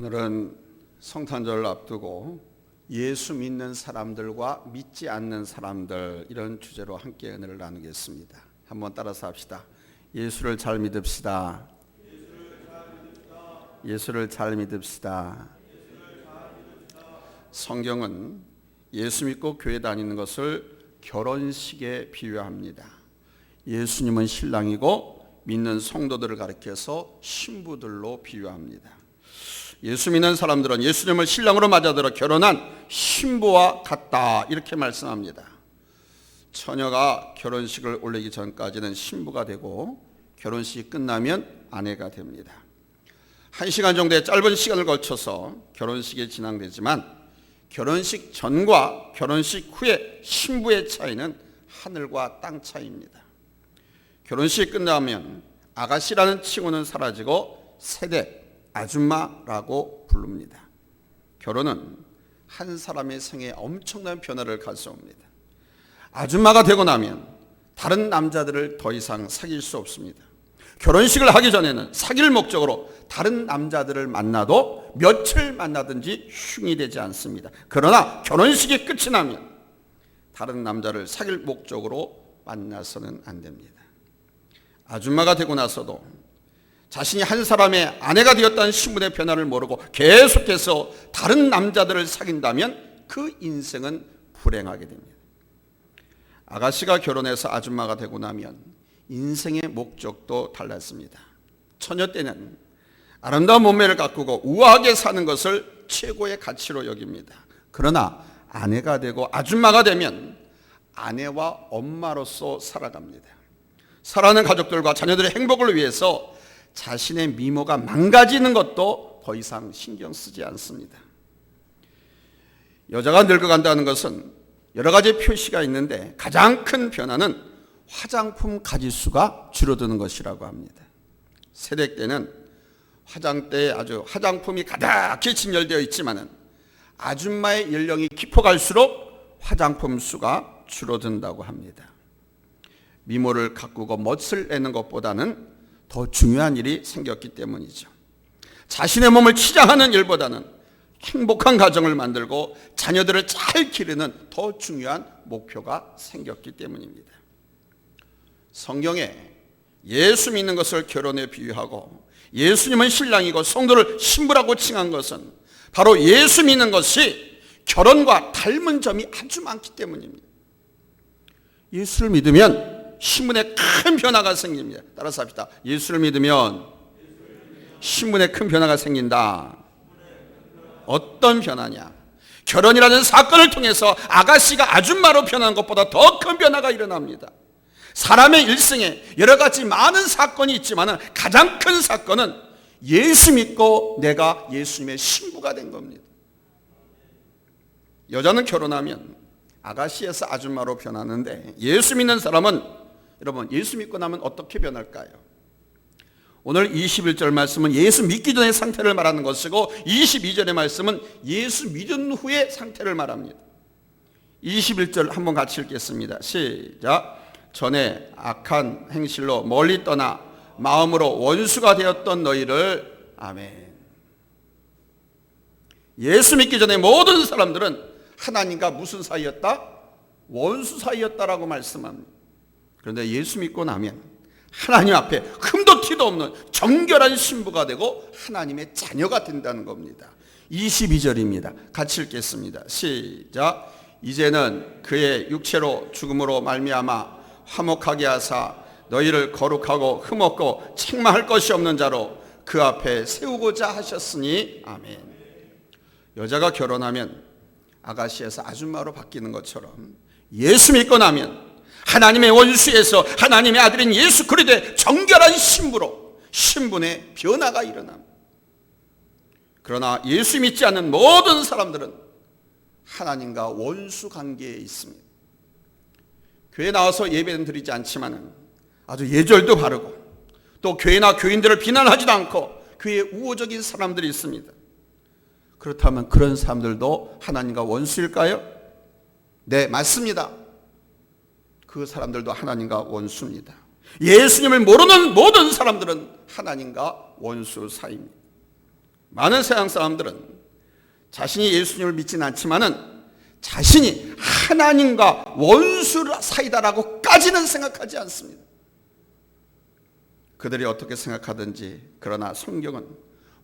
오늘은 성탄절을 앞두고 예수 믿는 사람들과 믿지 않는 사람들, 이런 주제로 함께 은혜를 나누겠습니다. 한번 따라서 합시다. 예수를 잘 믿읍시다. 예수를 잘 믿읍시다. 성경은 예수 믿고 교회 다니는 것을 결혼식에 비유합니다. 예수님은 신랑이고 믿는 성도들을 가리켜서 신부들로 비유합니다. 예수 믿는 사람들은 예수님을 신랑으로 맞아들어 결혼한 신부와 같다, 이렇게 말씀합니다. 처녀가 결혼식을 올리기 전까지는 신부가 되고 결혼식이 끝나면 아내가 됩니다. 1시간 정도의 짧은 시간을 거쳐서 결혼식이 진행되지만 결혼식 전과 결혼식 후의 신부의 차이는 하늘과 땅 차이입니다. 결혼식이 끝나면 아가씨라는 칭호는 사라지고 세대, 아줌마라고 부릅니다. 결혼은 한 사람의 생에 엄청난 변화를 가져옵니다. 아줌마가 되고 나면 다른 남자들을 더 이상 사귈 수 없습니다. 결혼식을 하기 전에는 사귈 목적으로 다른 남자들을 만나도 며칠 만나든지 흉이 되지 않습니다. 그러나 결혼식이 끝이 나면 다른 남자를 사귈 목적으로 만나서는 안 됩니다. 아줌마가 되고 나서도 자신이 한 사람의 아내가 되었다는 신분의 변화를 모르고 계속해서 다른 남자들을 사귄다면 그 인생은 불행하게 됩니다. 아가씨가 결혼해서 아줌마가 되고 나면 인생의 목적도 달랐습니다. 처녀 때는 아름다운 몸매를 가꾸고 우아하게 사는 것을 최고의 가치로 여깁니다. 그러나 아내가 되고 아줌마가 되면 아내와 엄마로서 살아갑니다. 사랑하는 가족들과 자녀들의 행복을 위해서 자신의 미모가 망가지는 것도 더 이상 신경 쓰지 않습니다. 여자가 늙어간다는 것은 여러 가지 표시가 있는데 가장 큰 변화는 화장품 가짓수가 줄어드는 것이라고 합니다. 세대 때는 화장대에 아주 화장품이 가득히 진열되어 있지만은 아줌마의 연령이 깊어갈수록 화장품 수가 줄어든다고 합니다. 미모를 가꾸고 멋을 내는 것보다는 더 중요한 일이 생겼기 때문이죠. 자신의 몸을 치장하는 일보다는 행복한 가정을 만들고 자녀들을 잘 기르는 더 중요한 목표가 생겼기 때문입니다. 성경에 예수 믿는 것을 결혼에 비유하고 예수님은 신랑이고 성도를 신부라고 칭한 것은 바로 예수 믿는 것이 결혼과 닮은 점이 아주 많기 때문입니다. 예수를 믿으면 신분에 큰 변화가 생깁니다. 따라서 합시다. 예수를 믿으면 신분에 큰 변화가 생긴다. 어떤 변화냐? 결혼이라는 사건을 통해서 아가씨가 아줌마로 변하는 것보다 더 큰 변화가 일어납니다. 사람의 일생에 여러 가지 많은 사건이 있지만 가장 큰 사건은 예수 믿고 내가 예수님의 신부가 된 겁니다. 여자는 결혼하면 아가씨에서 아줌마로 변하는데 예수 믿는 사람은 여러분 예수 믿고 나면 어떻게 변할까요? 오늘 21절 말씀은 예수 믿기 전의 상태를 말하는 것이고 22절의 말씀은 예수 믿은 후의 상태를 말합니다. 21절 한번 같이 읽겠습니다. 시작. 전에 악한 행실로 멀리 떠나 마음으로 원수가 되었던 너희를. 아멘. 예수 믿기 전에 모든 사람들은 하나님과 무슨 사이였다? 원수 사이였다라고 말씀합니다. 그런데 예수 믿고 나면 하나님 앞에 흠도 티도 없는 정결한 신부가 되고 하나님의 자녀가 된다는 겁니다. 22절입니다. 같이 읽겠습니다. 시작. 이제는 그의 육체로 죽음으로 말미암아 화목하게 하사 너희를 거룩하고 흠없고 책망할 것이 없는 자로 그 앞에 세우고자 하셨으니. 아멘. 여자가 결혼하면 아가씨에서 아줌마로 바뀌는 것처럼 예수 믿고 나면 하나님의 원수에서 하나님의 아들인 예수 그리스도의 정결한 신부로 신분의 변화가 일어납니다. 그러나 예수 믿지 않는 모든 사람들은 하나님과 원수 관계에 있습니다. 교회 나와서 예배는 드리지 않지만 아주 예절도 바르고 또 교회나 교인들을 비난하지도 않고 교회에 우호적인 사람들이 있습니다. 그렇다면 그런 사람들도 하나님과 원수일까요? 네, 맞습니다. 그 사람들도 하나님과 원수입니다. 예수님을 모르는 모든 사람들은 하나님과 원수 사이입니다. 많은 세상 사람들은 자신이 예수님을 믿지는 않지만은 자신이 하나님과 원수 사이다라고까지는 생각하지 않습니다. 그들이 어떻게 생각하든지, 그러나 성경은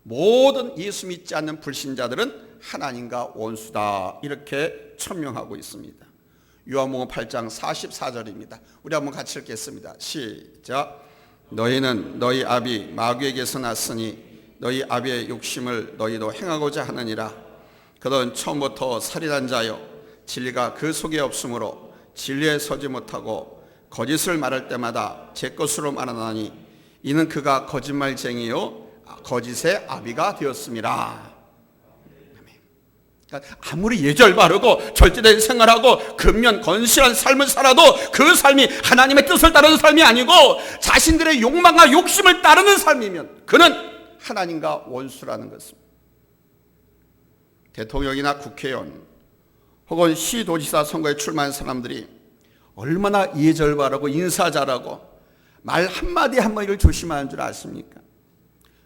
모든 예수 믿지 않는 불신자들은 하나님과 원수다 이렇게 천명하고 있습니다. 요한복음 8장 44절입니다. 우리 한번 같이 읽겠습니다. 시작. 너희는 너희 아비 마귀에게서 났으니 너희 아비의 욕심을 너희도 행하고자 하느니라. 그는 처음부터 살인한 자요 진리가 그 속에 없으므로 진리에 서지 못하고 거짓을 말할 때마다 제 것으로 말하나니 이는 그가 거짓말쟁이요 거짓의 아비가 되었음이라. 아무리 예절 바르고 절제된 생활하고 근면 건실한 삶을 살아도 그 삶이 하나님의 뜻을 따르는 삶이 아니고 자신들의 욕망과 욕심을 따르는 삶이면 그는 하나님과 원수라는 것입니다. 대통령이나 국회의원 혹은 시도지사 선거에 출마한 사람들이 얼마나 예절 바르고 인사 잘하고 말 한마디 한마디를 조심하는 줄 아십니까?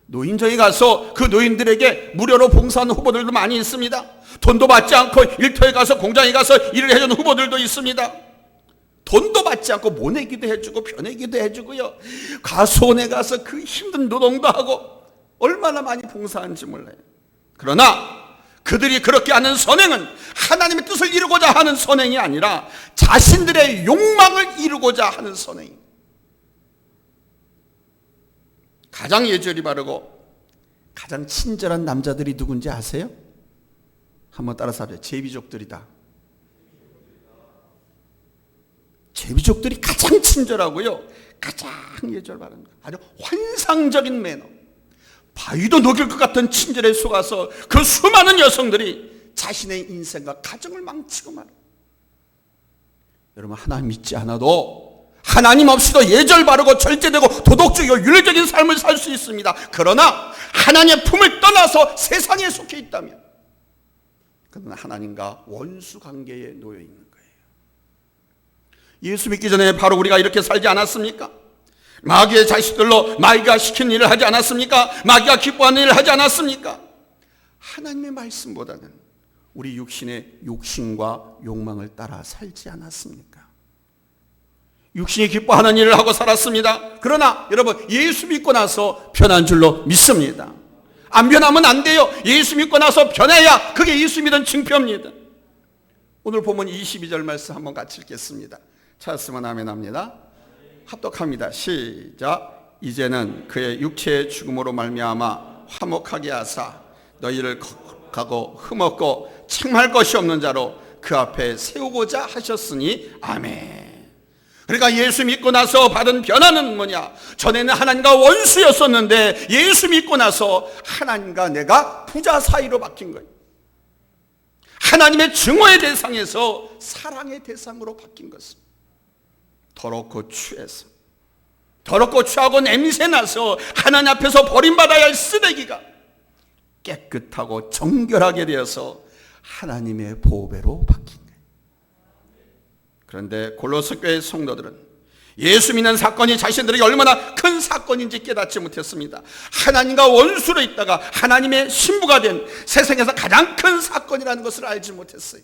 노인정에 가서 그 노인들에게 무료로 봉사하는 후보들도 많이 있습니다. 돈도 받지 않고 일터에 가서 공장에 가서 일을 해주는 후보들도 있습니다. 돈도 받지 않고 모내기도 해주고 변내기도 해주고요. 가수원에 가서 그 힘든 노동도 하고 얼마나 많이 봉사하는지 몰라요. 그러나 그들이 그렇게 하는 선행은 하나님의 뜻을 이루고자 하는 선행이 아니라 자신들의 욕망을 이루고자 하는 선행입니다. 가장 예절이 바르고 가장 친절한 남자들이 누군지 아세요? 한번 따라서 하죠. 제비족들이다. 제비족들이 가장 친절하고요, 가장 예절 바른 아주 환상적인 매너, 바위도 녹일 것 같은 친절에 속아서 그 수많은 여성들이 자신의 인생과 가정을 망치고 말아요. 여러분, 하나님 믿지 않아도 하나님 없이도 예절 바르고 절제되고 도덕적이고 윤리적인 삶을 살 수 있습니다. 그러나 하나님의 품을 떠나서 세상에 속해 있다면 그는 하나님과 원수 관계에 놓여 있는 거예요. 예수 믿기 전에 바로 우리가 이렇게 살지 않았습니까? 마귀의 자식들로 마귀가 시킨 일을 하지 않았습니까? 마귀가 기뻐하는 일을 하지 않았습니까? 하나님의 말씀보다는 우리 육신의 욕심과 욕망을 따라 살지 않았습니까? 육신이 기뻐하는 일을 하고 살았습니다. 그러나 여러분, 예수 믿고 나서 변한 줄로 믿습니다. 안 변하면 안 돼요. 예수 믿고 나서 변해야 그게 예수 믿은 증표입니다. 오늘 보면 22절 말씀 한번 같이 읽겠습니다. 찾았으면 아멘 합니다. 합독합니다. 시작. 이제는 그의 육체의 죽음으로 말미암아 화목하게 하사 너희를 거룩하고 흠없고 책망할 것이 없는 자로 그 앞에 세우고자 하셨으니 아멘. 그러니까 예수 믿고 나서 받은 변화는 뭐냐? 전에는 하나님과 원수였었는데 예수 믿고 나서 하나님과 내가 부자 사이로 바뀐 거예요. 하나님의 증오의 대상에서 사랑의 대상으로 바뀐 것입니다. 더럽고 취해서, 더럽고 취하고 냄새나서 하나님 앞에서 버림받아야 할 쓰레기가 깨끗하고 정결하게 되어서 하나님의 보배로 바뀐 거예요. 그런데 골로새 교회 성도들은 예수 믿는 사건이 자신들에게 얼마나 큰 사건인지 깨닫지 못했습니다. 하나님과 원수로 있다가 하나님의 신부가 된 세상에서 가장 큰 사건이라는 것을 알지 못했어요.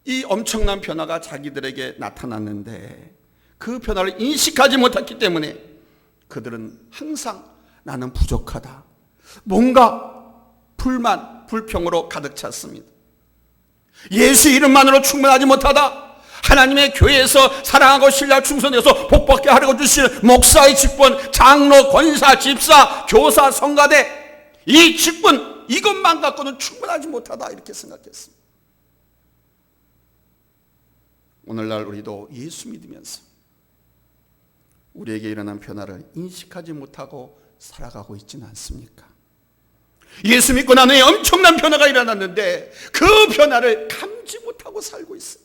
이 엄청난 변화가 자기들에게 나타났는데 그 변화를 인식하지 못했기 때문에 그들은 항상 나는 부족하다, 뭔가 불만, 불평으로 가득 찼습니다. 예수 이름만으로 충분하지 못하다, 하나님의 교회에서 사랑하고 신뢰 충성해서 복받게 하려고 주시는 목사의 직분, 장로, 권사, 집사, 교사, 성가대, 이 직분 이것만 갖고는 충분하지 못하다 이렇게 생각했습니다. 오늘날 우리도 예수 믿으면서 우리에게 일어난 변화를 인식하지 못하고 살아가고 있지는 않습니까? 예수 믿고 난 후에 엄청난 변화가 일어났는데 그 변화를 감지 못하고 살고 있어요.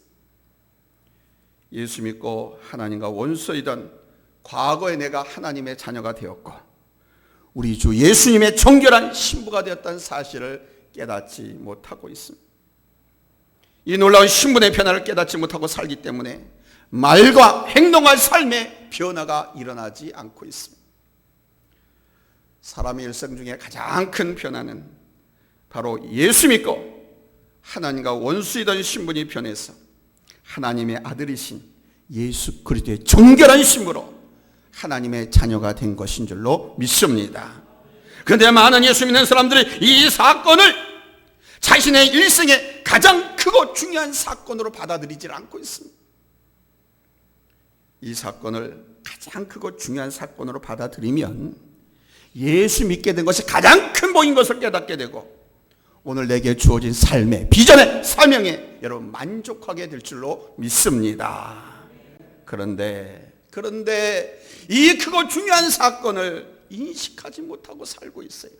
예수 믿고 하나님과 원수이던 과거에 내가 하나님의 자녀가 되었고 우리 주 예수님의 정결한 신부가 되었다는 사실을 깨닫지 못하고 있습니다. 이 놀라운 신분의 변화를 깨닫지 못하고 살기 때문에 말과 행동과 삶의 변화가 일어나지 않고 있습니다. 사람의 일생 중에 가장 큰 변화는 바로 예수 믿고 하나님과 원수이던 신분이 변해서 하나님의 아들이신 예수 그리스도의 정결한 신부로 하나님의 자녀가 된 것인 줄로 믿습니다. 그런데 많은 예수 믿는 사람들이 이 사건을 자신의 일생에 가장 크고 중요한 사건으로 받아들이질 않고 있습니다. 이 사건을 가장 크고 중요한 사건으로 받아들이면 예수 믿게 된 것이 가장 큰 복인 것을 깨닫게 되고 오늘 내게 주어진 삶의 비전의 사명에 여러분 만족하게 될 줄로 믿습니다. 그런데 이 크고 중요한 사건을 인식하지 못하고 살고 있어요.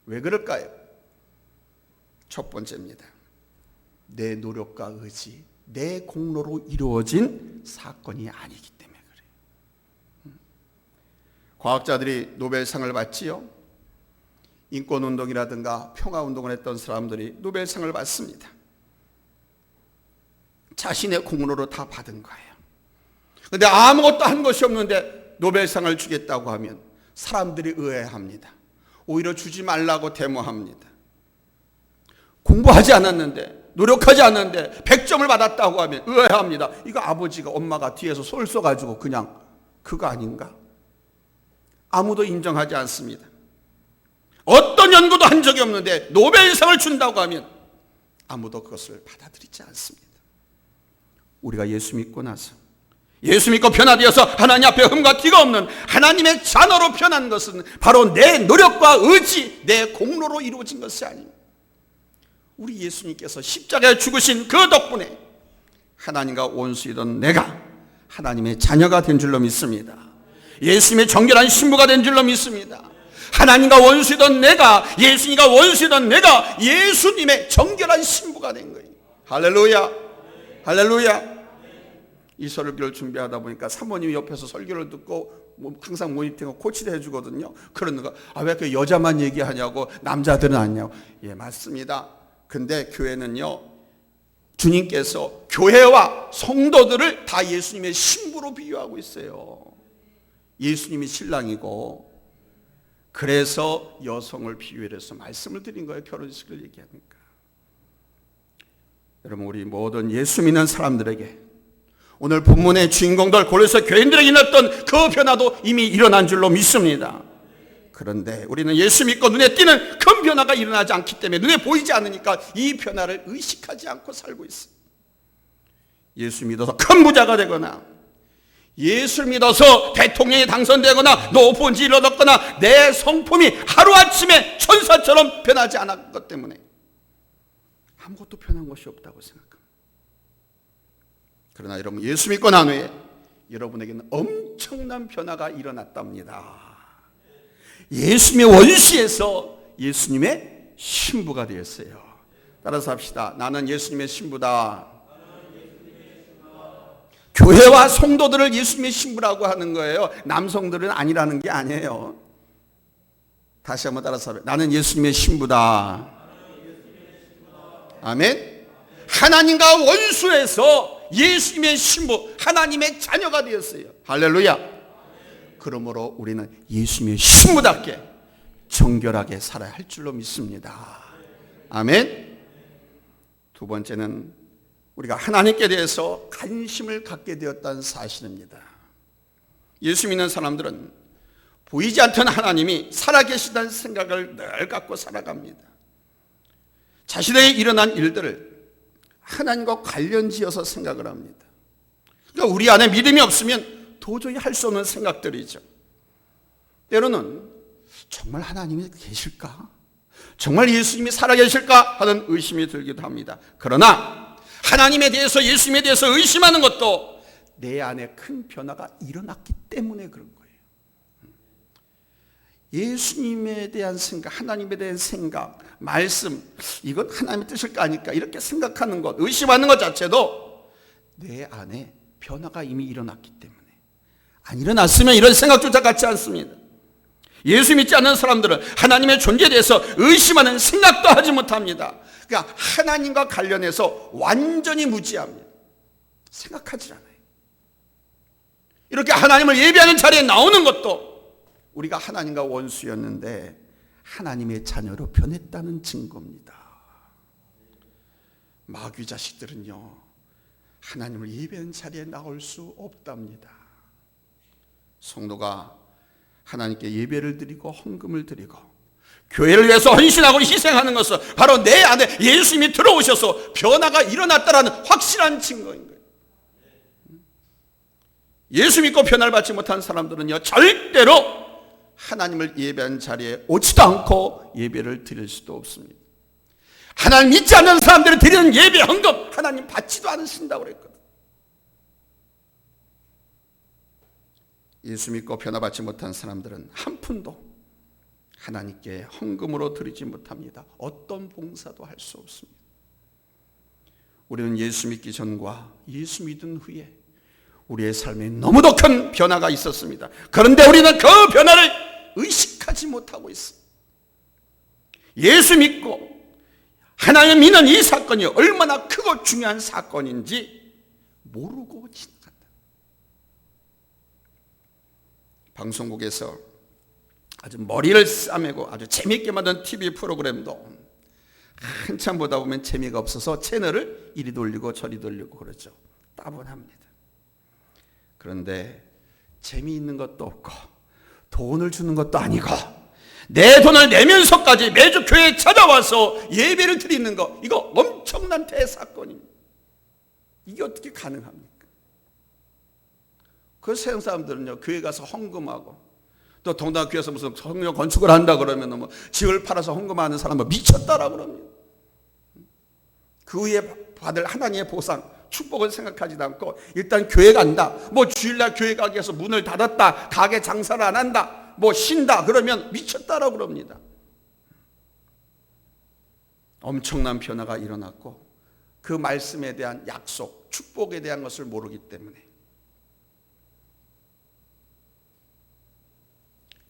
왜 그럴까요? 첫 번째입니다. 내 노력과 의지, 내 공로로 이루어진 사건이 아니기 때문에 그래요. 과학자들이 노벨상을 받지요. 인권운동이라든가 평화운동을 했던 사람들이 노벨상을 받습니다. 자신의 공로로 다 받은 거예요. 그런데 아무것도 한 것이 없는데 노벨상을 주겠다고 하면 사람들이 의아해합니다. 오히려 주지 말라고 데모합니다. 공부하지 않았는데, 노력하지 않았는데 100점을 받았다고 하면 의아해합니다. 이거 아버지가 엄마가 뒤에서 솔 쏘가지고 그냥 그거 아닌가? 아무도 인정하지 않습니다. 어떤 연구도 한 적이 없는데 노벨상을 준다고 하면 아무도 그것을 받아들이지 않습니다. 우리가 예수 믿고 나서 예수 믿고 변화되어서 하나님 앞에 흠과 티가 없는 하나님의 자녀로 변한 것은 바로 내 노력과 의지, 내 공로로 이루어진 것이 아닙니다. 우리 예수님께서 십자가에 죽으신 그 덕분에 하나님과 원수이던 내가 하나님의 자녀가 된 줄로 믿습니다. 예수님의 정결한 신부가 된 줄로 믿습니다. 하나님과 원수이던 내가, 예수님과 원수이던 내가 예수님의 정결한 신부가 된 거예요. 할렐루야, 할렐루야. 이 설교를 준비하다 보니까 사모님이 옆에서 설교를 듣고 항상 모니터하고 코치도 해주거든요. 그러는 거, 왜 이렇게 여자만 얘기하냐고, 남자들은 아니냐고. 예, 맞습니다. 근데 교회는요, 주님께서 교회와 성도들을 다 예수님의 신부로 비유하고 있어요. 예수님이 신랑이고, 그래서 여성을 비유해서 말씀을 드린 거예요. 결혼식을 얘기하니까. 여러분, 우리 모든 예수 믿는 사람들에게 오늘 본문의 주인공들 고레스 교인들에게 일어났던 그 변화도 이미 일어난 줄로 믿습니다. 그런데 우리는 예수 믿고 눈에 띄는 큰 변화가 일어나지 않기 때문에, 눈에 보이지 않으니까 이 변화를 의식하지 않고 살고 있어요. 예수 믿어서 큰 부자가 되거나, 예수를 믿어서 대통령이 당선되거나 높은 지위를 얻었거나 내 성품이 하루아침에 천사처럼 변하지 않았기 때문에 아무것도 변한 것이 없다고 생각합니다. 그러나 여러분, 예수 믿고 난 후에 여러분에게는 엄청난 변화가 일어났답니다. 예수님의 원수에서 예수님의 신부가 되었어요. 따라서 합시다. 나는 예수님의 신부다. 교회와 성도들을 예수님의 신부라고 하는 거예요. 남성들은 아니라는 게 아니에요. 다시 한번 따라서 합시다. 나는 예수님의 신부다. 아멘. 하나님과 원수에서 예수님의 신부, 하나님의 자녀가 되었어요. 할렐루야. 그러므로 우리는 예수님의 신부답게 정결하게 살아야 할 줄로 믿습니다. 아멘. 두 번째는 우리가 하나님께 대해서 관심을 갖게 되었다는 사실입니다. 예수 믿는 사람들은 보이지 않던 하나님이 살아계시다는 생각을 늘 갖고 살아갑니다. 자신에게 일어난 일들을 하나님과 관련지어서 생각을 합니다. 그러니까 우리 안에 믿음이 없으면 도저히 할 수 없는 생각들이죠. 때로는 정말 하나님이 계실까? 정말 예수님이 살아계실까? 하는 의심이 들기도 합니다. 그러나 하나님에 대해서, 예수님에 대해서 의심하는 것도 내 안에 큰 변화가 일어났기 때문에 그런 거예요. 예수님에 대한 생각, 하나님에 대한 생각, 말씀, 이건 하나님의 뜻일까 아닐까 이렇게 생각하는 것, 의심하는 것 자체도 내 안에 변화가 이미 일어났기 때문에, 안 일어났으면 이런 생각조차 같지 않습니다. 예수 믿지 않는 사람들은 하나님의 존재에 대해서 의심하는 생각도 하지 못합니다. 그러니까 하나님과 관련해서 완전히 무지합니다. 생각하지 않아요. 이렇게 하나님을 예배하는 자리에 나오는 것도 우리가 하나님과 원수였는데 하나님의 자녀로 변했다는 증거입니다. 마귀 자식들은요, 하나님을 예배하는 자리에 나올 수 없답니다. 성도가 하나님께 예배를 드리고 헌금을 드리고 교회를 위해서 헌신하고 희생하는 것은 바로 내 안에 예수님이 들어오셔서 변화가 일어났다라는 확실한 증거인 거예요. 예수 믿고 변화를 받지 못한 사람들은요, 절대로 하나님을 예배하는 자리에 오지도 않고 예배를 드릴 수도 없습니다. 하나님 믿지 않는 사람들이 드리는 예배 헌금 하나님 받지도 않으신다고 그랬거든. 예수 믿고 변화받지 못한 사람들은 한 푼도 하나님께 헌금으로 드리지 못합니다. 어떤 봉사도 할 수 없습니다. 우리는 예수 믿기 전과 예수 믿은 후에 우리의 삶에 너무도 큰 변화가 있었습니다. 그런데 우리는 그 변화를 의식하지 못하고 있습니다. 예수 믿고 하나님 믿는 이 사건이 얼마나 크고 중요한 사건인지 모르고 지나간다. 방송국에서 아주 머리를 싸매고 아주 재미있게 만든 TV 프로그램도 한참 보다 보면 재미가 없어서 채널을 이리 돌리고 저리 돌리고 그러죠. 따분합니다. 그런데 재미있는 것도 없고 돈을 주는 것도 아니고 내 돈을 내면서까지 매주 교회에 찾아와서 예배를 드리는 거, 이거 엄청난 대사건입니다. 이게 어떻게 가능합니까? 그 세상 사람들은요, 교회 가서 헌금하고 또 동당 교회에서 무슨 성령 건축을 한다 그러면 뭐 집을 팔아서 헌금하는 사람은 미쳤다라고 그럽니다. 그 후에 받을 하나님의 보상, 축복을 생각하지도 않고 일단 교회 간다, 뭐 주일날 교회 가기 위해서 문을 닫았다, 가게 장사를 안 한다, 뭐 쉰다 그러면 미쳤다라고 그럽니다. 엄청난 변화가 일어났고 그 말씀에 대한 약속, 축복에 대한 것을 모르기 때문에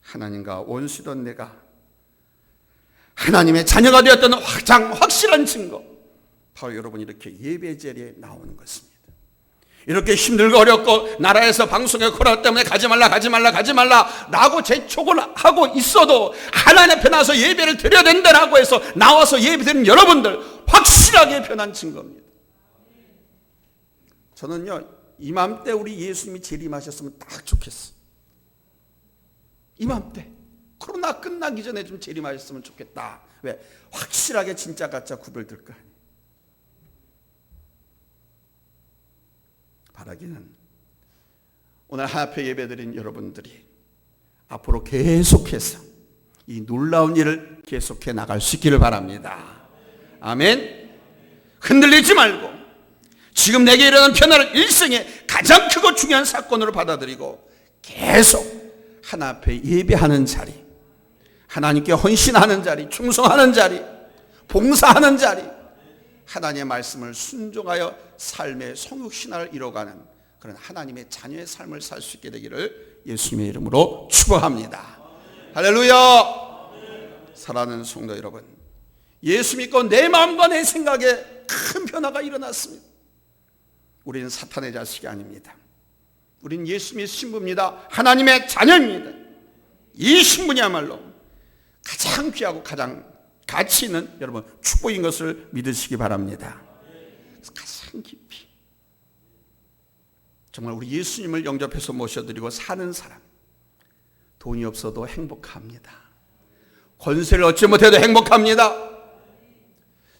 하나님과 원수던 내가 하나님의 자녀가 되었다는 가장 확실한 증거, 바로 여러분이 이렇게 예배 자리에 나오는 것입니다. 이렇게 힘들고 어렵고 나라에서 방송의 코로나 때문에 가지 말라 라고 재촉을 하고 있어도 하나님 앞에 나와서 예배를 드려야 된다라고 해서 나와서 예배 드리는 여러분들 확실하게 변한 증거입니다. 저는요, 이맘때 우리 예수님이 재림하셨으면 딱 좋겠어. 이맘때 코로나 끝나기 전에 좀 재림하셨으면 좋겠다. 왜? 확실하게 진짜 가짜 구별될 거 아니에요. 바라기는 오늘 하나님께 예배드린 여러분들이 앞으로 계속해서 이 놀라운 일을 계속해 나갈 수 있기를 바랍니다. 아멘. 흔들리지 말고 지금 내게 일어난 변화를 일생에 가장 크고 중요한 사건으로 받아들이고 계속 하나님 앞에 예배하는 자리, 하나님께 헌신하는 자리, 충성하는 자리, 봉사하는 자리, 하나님의 말씀을 순종하여 삶의 성육신화를 이뤄가는 그런 하나님의 자녀의 삶을 살 수 있게 되기를 예수님의 이름으로 축복합니다. 할렐루야. 사랑하는 성도 여러분, 예수 믿고 내 마음과 내 생각에 큰 변화가 일어났습니다. 우리는 사탄의 자식이 아닙니다. 우리는 예수님의 신부입니다. 하나님의 자녀입니다. 이 신분이야말로 가장 귀하고 가장 가치 있는 여러분 축복인 것을 믿으시기 바랍니다. 가장 깊이 정말 우리 예수님을 영접해서 모셔드리고 사는 사람, 돈이 없어도 행복합니다. 권세를 얻지 못해도 행복합니다.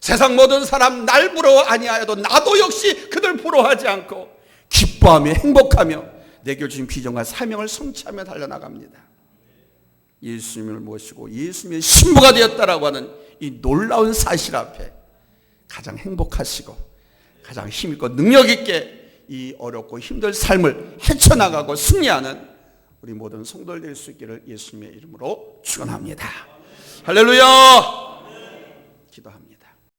세상 모든 사람 날 부러워 아니하여도 나도 역시 그들 부러워하지 않고 기뻐하며 행복하며 내게 주신 비전과 사명을 성취하며 달려나갑니다. 예수님을 모시고 예수님의 신부가 되었다라고 하는 이 놀라운 사실 앞에 가장 행복하시고 가장 힘있고 능력있게 이 어렵고 힘든 삶을 헤쳐나가고 승리하는 우리 모든 성도들 될 수 있기를 예수님의 이름으로 축원합니다. 할렐루야. 기도합니다.